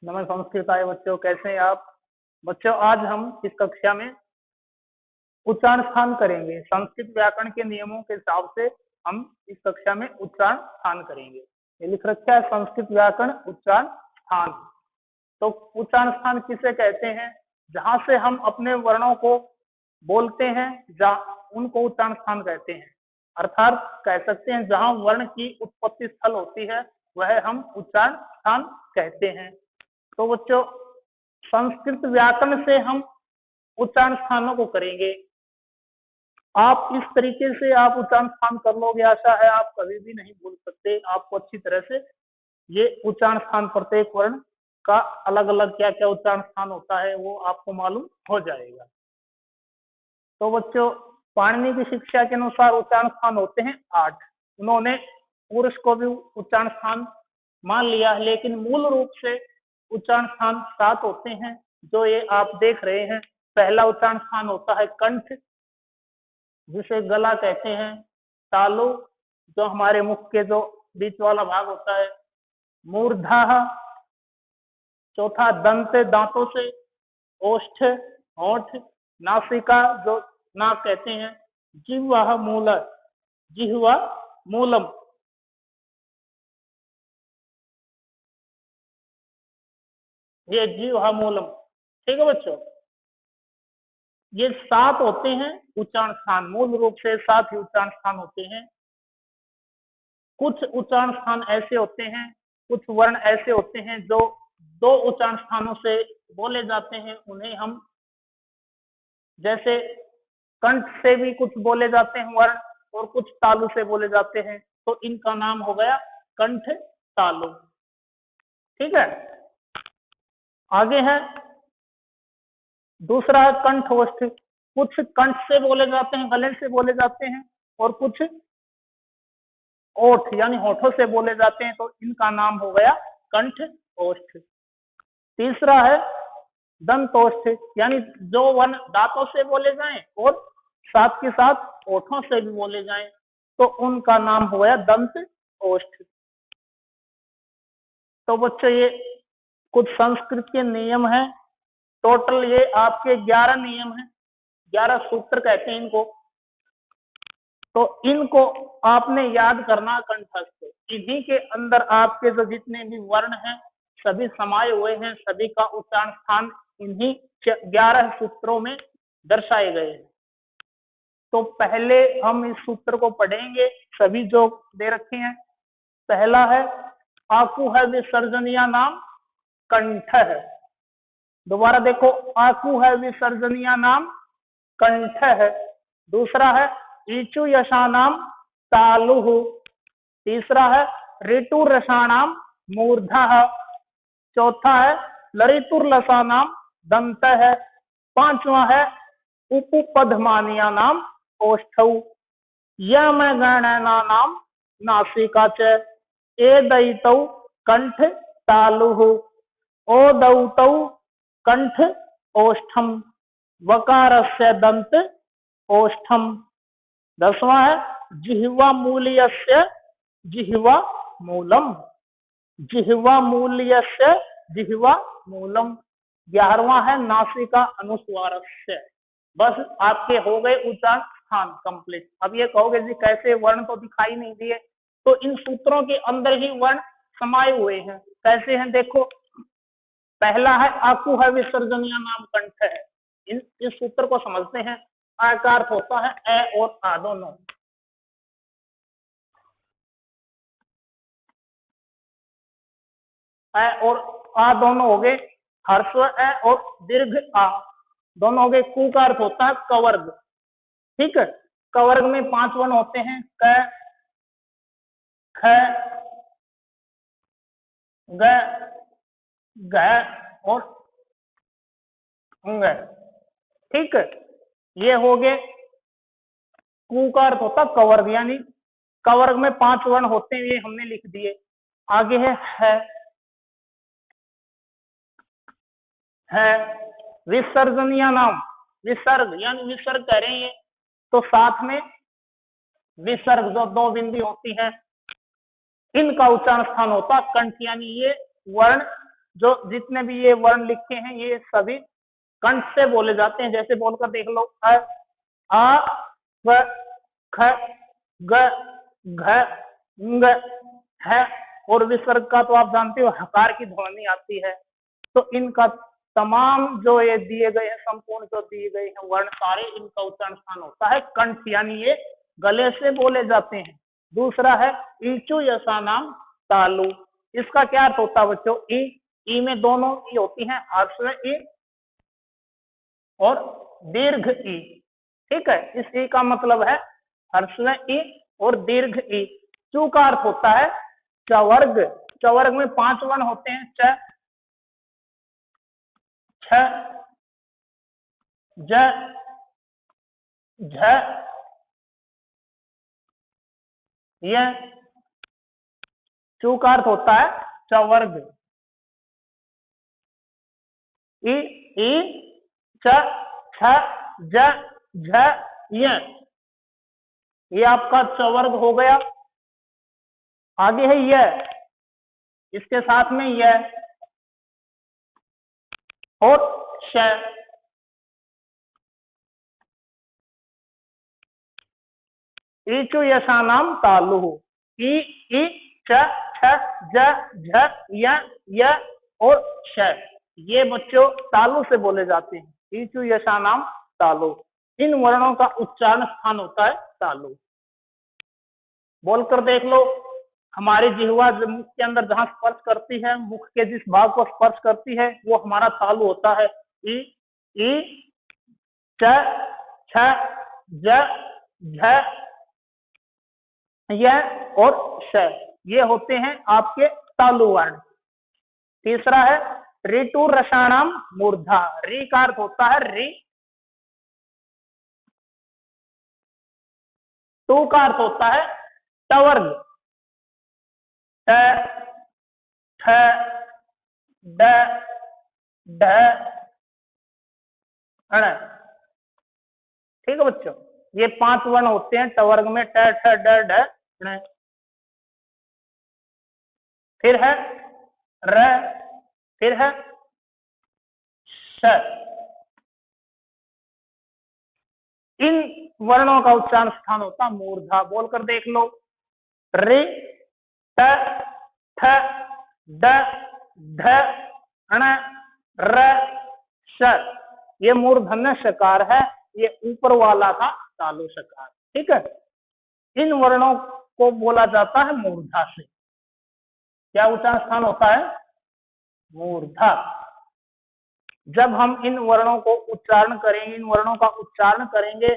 नमः संस्कृताय बच्चों, कैसे हैं आप? बच्चों, आज हम इस कक्षा में उच्चारण स्थान करेंगे। संस्कृत व्याकरण के नियमों के हिसाब से हम इस कक्षा में उच्चारण स्थान करेंगे। ये लिख रखा है संस्कृत व्याकरण उच्चारण स्थान। तो उच्चारण स्थान किसे कहते हैं? जहां से हम अपने वर्णों को बोलते हैं, जहाँ उनको उच्चारण स्थान कहते हैं। अर्थात कह सकते हैं जहां वर्ण की उत्पत्ति स्थल होती है वह हम उच्चारण स्थान कहते हैं। तो बच्चों, संस्कृत व्याकरण से हम उच्चारण स्थानों को करेंगे। आप इस तरीके से आप उच्चारण स्थान कर लोगे, आशा है आप कभी भी नहीं भूल सकते। आपको अच्छी तरह से ये उच्चारण स्थान प्रत्येक वर्ण का अलग अलग क्या क्या उच्चारण स्थान होता है वो आपको मालूम हो जाएगा। तो बच्चों, पाणिनि की शिक्षा के अनुसार उच्चारण स्थान होते हैं 8। उन्होंने पुरुष को भी उच्चारण स्थान मान लिया, लेकिन मूल रूप से उच्चारण स्थान 7 होते हैं, जो ये आप देख रहे हैं। पहला उच्चारण स्थान होता है कंठ, जिसे गला कहते हैं। तालु, जो हमारे मुख के जो बीच वाला भाग होता है। मूर्धा, चौथा दंत, दांतों से। ओष्ठ, होंठ। नासिका, जो नाक कहते हैं। जिह्वा मूल, जिह्वा मूलम, ये जिह्वा मूलम। ठीक है बच्चों, ये 7 होते हैं उच्चारण स्थान। मूल रूप से 7 ही उच्चारण स्थान होते हैं। कुछ उच्चारण स्थान ऐसे होते हैं, कुछ वर्ण ऐसे होते हैं जो 2 उच्चारण स्थानों से बोले जाते हैं। उन्हें हम, जैसे कंठ से भी कुछ बोले जाते हैं वर्ण, और कुछ तालु से बोले जाते हैं, तो इनका नाम हो गया कंठ तालु। ठीक है, आगे है दूसरा है कंठोष्ठ। कुछ कंठ से बोले जाते हैं, गले से बोले जाते हैं, और कुछ ओठ यानी होठों से बोले जाते हैं, तो इनका नाम हो गया कंठ ओष्ठ। तीसरा है दंतोष्ठ, यानी जो वर्ण दांतों से बोले जाएं और साथ के साथ ओठों से भी बोले जाएं, तो उनका नाम हो गया दंत ओष्ठ। तो बच्चों, ये कुछ संस्कृत के नियम हैं। टोटल ये आपके 11 नियम हैं, 11 सूत्र कहते हैं इनको। तो इनको आपने याद करना कंठस्थ। इन्हीं के अंदर आपके जो जितने भी वर्ण हैं सभी समाये हुए हैं, सभी का उच्चारण स्थान इन्हीं 11 सूत्रों में दर्शाए गए हैं। तो पहले हम इस सूत्र को पढ़ेंगे, सभी जो दे रखे हैं। पहला है आकु है विसर्जनीय नाम कंठ है। दोबारा देखो, आकु है विसर्जनीय नाम कंठ है। दूसरा है ईचु यशानाम तालु। तीसरा है ऋतुरसानाम मूर्धा। चौथा है लरितुर्लसानाम दंत है। पांचवा है उपपदमानिया नाम ओष्ठौ। यमगणना नाम नासिका च। एदयितौ कंठ तालु। ओदौतौ कंठ ओष्ठम। वकारस्य दंत ओष्ठम। 10वां है जिह्वा मूल्यस्य जिह्वा मूलम। जिह्वा मूल्यस्य जिह्वा मूलम। 11वां है नासिका अनुस्वारस्य। बस आपके हो गए उच्चारण स्थान कंप्लीट। अब ये कहोगे जी कैसे, वर्ण तो दिखाई नहीं दिए। तो इन सूत्रों के अंदर ही वर्ण समाये हुए हैं। कैसे हैं देखो, पहला है आकु है विसर्जनीय नाम कंठ है। इस सूत्र को समझते हैं। आ का अर्थ होता है ए और आ दोनों। ए और आ दोनों हो गए ह्रस्व ए और दीर्घ आ दोनों हो गए। कु का अर्थ होता है कवर्ग। ठीक है, कवर्ग में 5 वर्ण होते हैं, क, ख, ग, घ और ङ। ठीक है, ये हो गए। कु का अर्थ होता कवर्ग, यानी कवर्ग में 5 वर्ण होते हैं, ये हमने लिख दिए। आगे है विसर्जनीय नाम। विसर्ग यानी विसर्ग कह रहे हैं, तो साथ में विसर्ग जो 2 बिंदी होती है, इनका उच्चारण स्थान होता कंठ। यानी ये वर्ण जो जितने भी ये वर्ण लिखे हैं ये सभी कंठ से बोले जाते हैं। जैसे बोलकर देख लो, आ, व, ख, ग, घ, ng, है, और विसर्ग का तो आप जानते हो हकार की ध्वनि आती है। तो इनका तमाम जो ये दिए गए हैं, संपूर्ण जो दिए गए हैं वर्ण सारे, इनका उच्चारण स्थान होता है कंठ, यानी ये गले से बोले जाते हैं। दूसरा है ईचु यशा नाम तालु। इसका क्या अर्थ होता है बच्चों? ई में दोनों ई होती हैं, ह्रस्व ई और दीर्घ ई। ठीक है, इस ई का मतलब है ह्रस्व ई और दीर्घ ई। चू का अर्थ होता है चवर्ग। चवर्ग में 5 वर्ण होते हैं, च, छ, ज, झ, य। चू का अर्थ होता है चवर्ग। ई, च, छ, ज, झ, य, ये आपका चवर्ग हो गया। आगे है यह, इसके साथ में यह और श। ईचु यशा नाम तालु। ई, च, छ, ज, झ, य और श, ये बच्चों तालु से बोले जाते हैं। ईचु यशा नाम तालु। इन वर्णों का उच्चारण स्थान होता है तालु। बोलकर देख लो, हमारी जिह्वा मुख के अंदर जहां स्पर्श करती है, मुख के जिस भाग को स्पर्श करती है वो हमारा तालु होता है। ई, च, छ, ज, झ, य और श, ये होते हैं आपके तालु वर्ण। तीसरा है ऋतु रसाणाम मूर्धा। री का अर्थ होता है री। टू का अर्थ होता है टवर्ग। ट, ठ, ड, ढ, ण। ठीक है बच्चों, ये 5 वर्ण होते हैं टवर्ग में, ट, ठ, ड, ढ, ण। फिर है र, फिर है श। इन वर्णों का उच्चारण स्थान होता मूर्धा। बोलकर देख लो, रे, ट, ठ, ड, ढ, ण, र, श, ये मूर्धन्य शकार है, ये ऊपर वाला था तालु शकार। ठीक है, इन वर्णों को बोला जाता है मूर्धा से। क्या उच्चारण स्थान होता है? मूर्धा। जब हम इन वर्णों को उच्चारण करेंगे, इन वर्णों का उच्चारण करेंगे,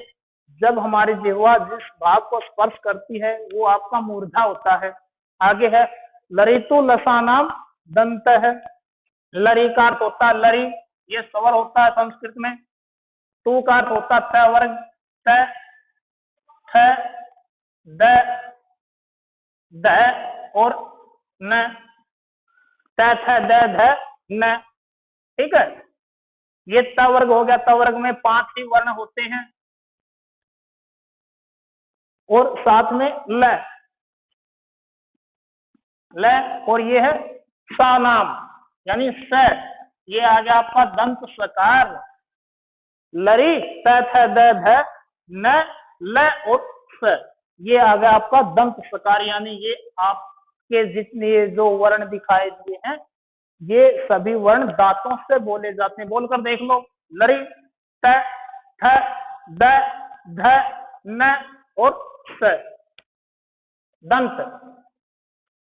जब हमारी जिह्वा जिस भाग को स्पर्श करती है वो आपका मूर्धा होता है। आगे है लरितु लसानाम दंत है। लरी का अर्थ होता है लरी, ये स्वर होता है संस्कृत में। टू का अर्थ होता है थ वर्ग, त, थ, द, ध और न। त, थ, द, ध, न। ठीक है, ये त वर्ग हो गया। त वर्ग में 5 ही वर्ण होते हैं और साथ में ल, ल, और ये है सा नाम यानी स। ये आ गया आपका दंत सकार। लरी, त, थ, द, ध, न, ल और स, ये आ गया आपका दंत सकार। यानी ये आपके जितने जो वर्ण दिखाई दिए हैं ये सभी वर्ण दांतों से बोले जाते हैं। बोलकर देख लो, लरी, त, थ, द, ध, न और स, दंत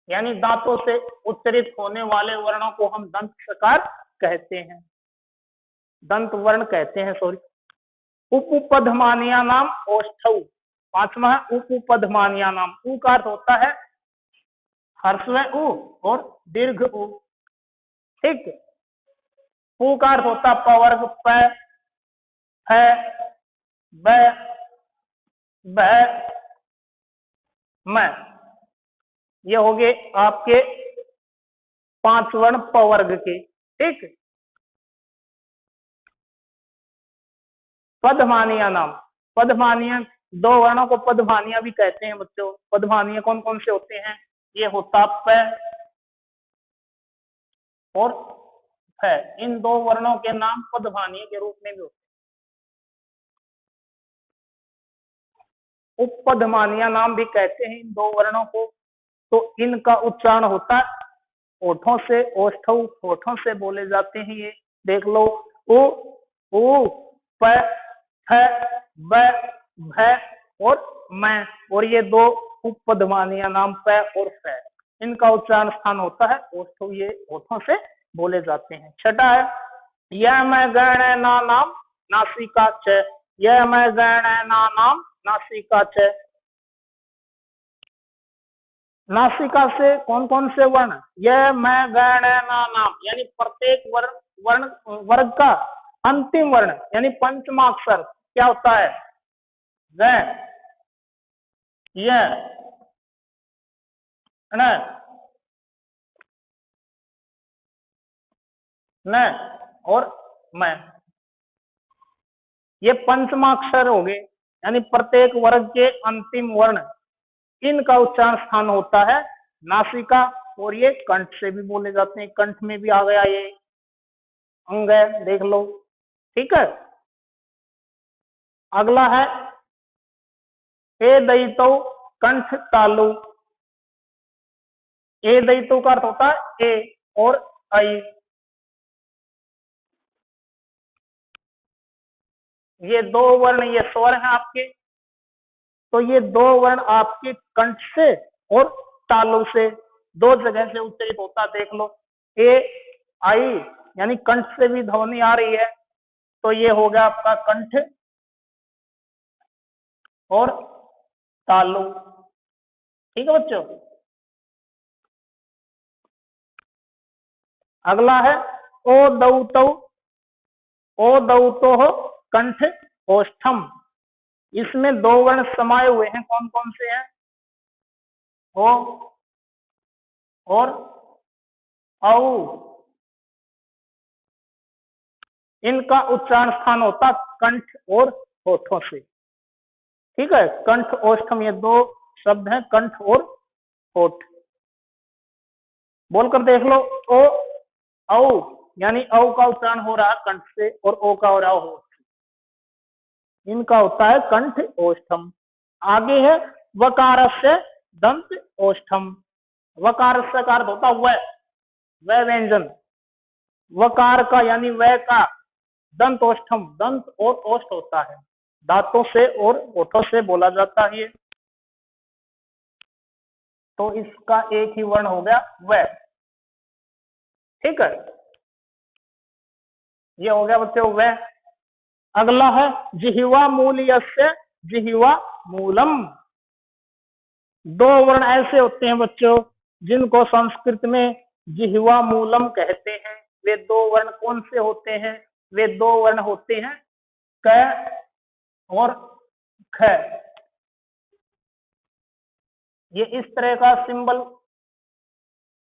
यानी दांतों से उच्चरित होने वाले वर्णों को हम दंत सकार कहते हैं, दंत वर्ण कहते हैं, सॉरी। उपपदमानिया नाम ओष्ठौ। 5वां है उपपदमानिया नाम। उ का अर्थ होता है ह्रस्व उ और दीर्घ उ। ठीक, पू का अर्थ होता है पवर्ग, प, फ, ब, भ, म। ये हो गए आपके 5 वर्ण पवर्ग के। ठीक, पदमानिया नाम। पदमानिया 2 वर्णों को पदमानिया भी कहते हैं बच्चों। पदमानिया कौन कौन से होते हैं? ये होता प, और है, इन दो वर्णों के नाम पदभानीय के रूप में भी होते हैं। उपपदमानीय नाम भी कहते हैं इन दो वर्णों को। तो इनका उच्चारण होता है ओठों से, ओष्ठौ होठों से बोले जाते हैं ये। देख लो, उ प फ ब भ और मैं, और ये दो उपपदमानीय नाम प और फ, इनका उच्चारण स्थान होता है ओष्ठौ, ये होठों से बोले जाते हैं। छठा है यह मैं गण ना नाम नासिका च, यह मैं गण ना नाम नासिका च। नासिका से कौन कौन से वर्ण, यह मैं गण ना नाम यानी प्रत्येक वर्ण वर्ग का अंतिम वर्ण यानी पंचमा अक्षर क्या होता है, ग, य, न, न और मैं, ये पंचमाक्षर हो गए यानी प्रत्येक वर्ग के अंतिम वर्ण, इनका उच्चारण स्थान होता है नासिका। और ये कंठ से भी बोले जाते हैं, कंठ में भी आ गया ये अंग है, देख लो। ठीक है, अगला है ए दयितो कंठ तालु। ए दयितो का अर्थ होता है ए और आई, ये दो वर्ण ये स्वर हैं आपके। तो ये दो वर्ण आपके कंठ से और तालु से दो जगह से उच्चारित होता, देख लो। ए आई यानी कंठ से भी ध्वनि आ रही है, तो ये हो गया आपका कंठ और तालु। ठीक है बच्चों, अगला है ओ दौतो, ओ दौतो हो कंठ ओष्ठम। इसमें दो वर्ण समाये हुए हैं, कौन कौन से हैं, ओ और औ। इनका उच्चारण स्थान होता कंठ और होठों से। ठीक है, कंठ ओष्ठम ये दो शब्द हैं, कंठ और होठ। बोलकर देख लो, ओ औ यानी औ का उच्चारण हो रहा है कंठ से और ओ का हो रहा है होठ से, इनका होता है कंठ ओष्ठम। आगे है वकारस्य दंत ओष्ठम। वकारस्य का अर्थ होता है वह व्यंजन, वकार का यानी वह का, दंत ओष्ठम दंत और ओष्ठ होता है, दांतों से और ओठों से बोला जाता है। तो इसका एक ही वर्ण हो गया वह। ठीक है, ये हो गया बच्चों वह। अगला है जिह्वा मूल्यस्य जिह्वा मूलम। दो वर्ण ऐसे होते हैं बच्चों जिनको संस्कृत में जिह्वा मूलम कहते हैं। वे दो वर्ण कौन से होते हैं, वे दो वर्ण होते हैं क और ख। ये इस तरह का सिंबल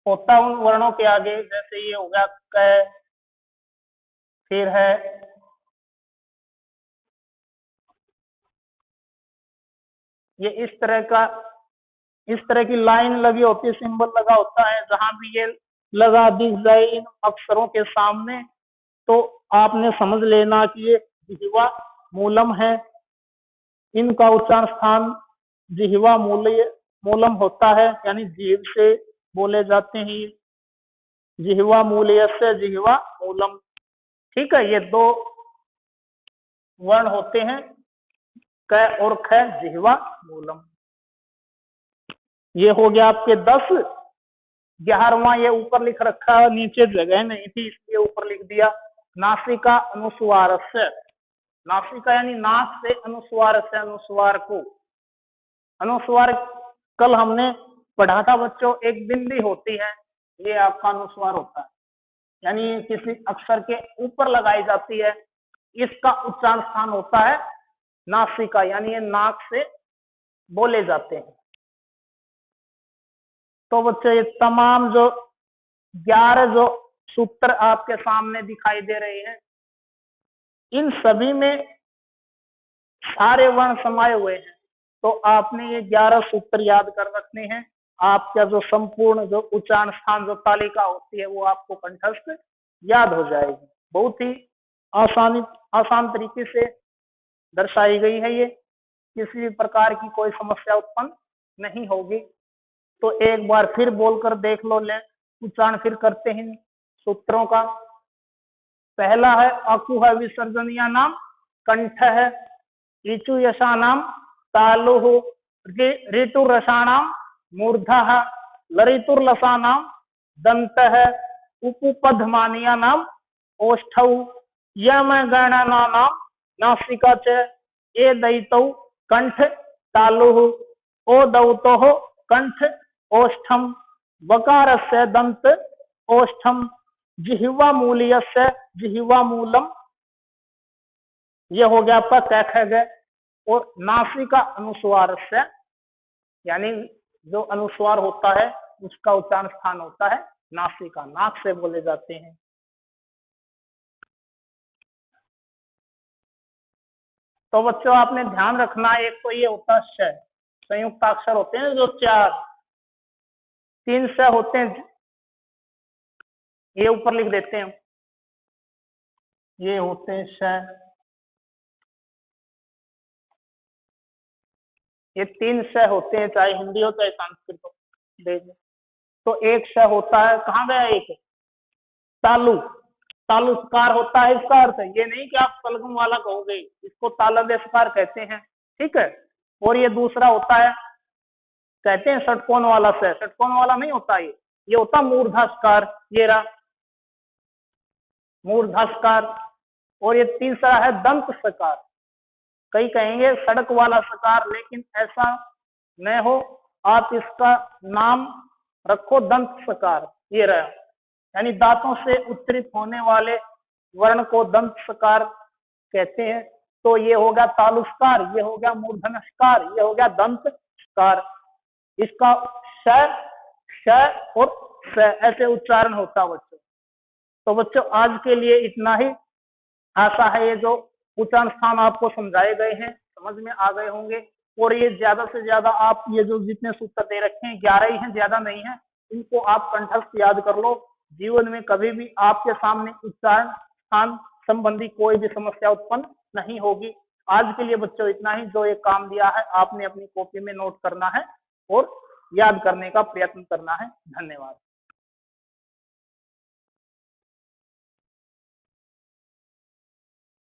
होता है उन वर्णों के आगे, जैसे ये हो गया क, फिर है ये इस तरह की लाइन लगी होती है, सिंबल लगा होता है। जहां भी ये लगा दिख जाए इन अक्षरों के सामने, तो आपने समझ लेना कि ये जिह्वा मूलम है। इनका उच्चारण स्थान जिह्वा मूलम होता है, यानी जीभ से बोले जाते हैं। जिह्वा मूल्यस्य जिह्वा मूलम। ठीक है, ये दो वर्ण होते हैं क और ख, जिह्वा मूलम। ये हो गया आपके 10। 11वां ये ऊपर लिख रखा है, नीचे जगह नहीं थी इसलिए ऊपर लिख दिया। नासिका अनुस्वारस्य। नासिका यानी नाक से, अनुस्वार से अनुस्वार को। अनुस्वार कल हमने पढ़ा था बच्चों, एक बिंदी होती है, ये आपका अनुस्वार होता है, यानी किसी अक्षर के ऊपर लगाई जाती है। इसका उच्चारण स्थान होता है नासिका, यानी ये नाक से बोले जाते हैं। तो बच्चे ये तमाम जो 11 जो सूत्र आपके सामने दिखाई दे रहे हैं, इन सभी में सारे वर्ण समाये हुए हैं। तो आपने ये 11 सूत्र याद कर रखने हैं। आपका जो संपूर्ण जो उच्चारण स्थान जो तालिका होती है वो आपको कंठस्थ याद हो जाएगी। बहुत ही आसान तरीके से दर्शाई गई है ये, किसी भी प्रकार की कोई समस्या उत्पन्न नहीं होगी। तो एक बार फिर बोलकर देख लो, ले उच्चारण फिर करते हैं सूत्रों का। पहला है अकुह विसर्जनीय नाम कंठ है, ईचु यशा नाम तालुः, ऋतुरसाणाम मूर्धः, लरितुर्लसा नाम दंत है, उपपधमानिया नाम ओष्ठौ, यम गणना नाम नासिका च, ए दयितौ कंठ तालुः, ओ दौतोः कंठ ओष्ठम, वकारस्य दंत ओष्ठम, जिह्वा मूल्यस्य जिह्वा मूलम, ये हो गया आपका क ख ग। और नासिका अनुस्वार से, यानी जो अनुस्वार होता है उसका उच्चारण स्थान होता है नासिका, नाक से बोले जाते हैं। तो बच्चों आपने ध्यान रखना, एक तो ये होता है श, संयुक्त अक्षर होते हैं जो चार, 3 स होते हैं, ये ऊपर लिख देते हैं, ये होते हैं श, ये 3 श होते हैं, चाहे हिंदी हो चाहे संस्कृत हो। देखिए तो एक श होता है, कहाँ गया एक, तालु, तालुस्कार होता है, इसका अर्थ है ये नहीं कि आप तलगम वाला कहोगे, इसको तालव्यस्कार कहते हैं, ठीक है। और ये दूसरा होता है, कहते हैं षटकोण वाला से, षटकोण वाला नहीं होता ये होता मूर्धास्कार, ये रहा मूर्धास्कार। और ये तीसरा है दंत सकार, कई कहेंगे सड़क वाला सकार, लेकिन ऐसा न हो, आप इसका नाम रखो दंत सकार, ये रहा, यानी दांतों से उच्चरित होने वाले वर्ण को दंत सकार कहते हैं। तो ये हो गया तालुस्कार, ये हो गया मूर्धन्यस्कार, ये हो गया दंत स्कार। इसका श, श और स ऐसे उच्चारण होता बच्चों। तो बच्चों आज के लिए इतना ही, आशा है ये जो उच्चारण स्थान आपको समझाए गए हैं समझ में आ गए होंगे। और ये ज्यादा से ज्यादा आप ये जो जितने सूत्र दे रखे हैं 11 ही हैं, ज्यादा नहीं है, इनको आप कंठस्थ याद कर लो। जीवन में कभी भी आपके सामने उच्चारण स्थान संबंधी कोई भी समस्या उत्पन्न नहीं होगी। आज के लिए बच्चों इतना ही, जो ये काम दिया है आपने अपनी कॉपी में नोट करना है और याद करने का प्रयत्न करना है। धन्यवाद।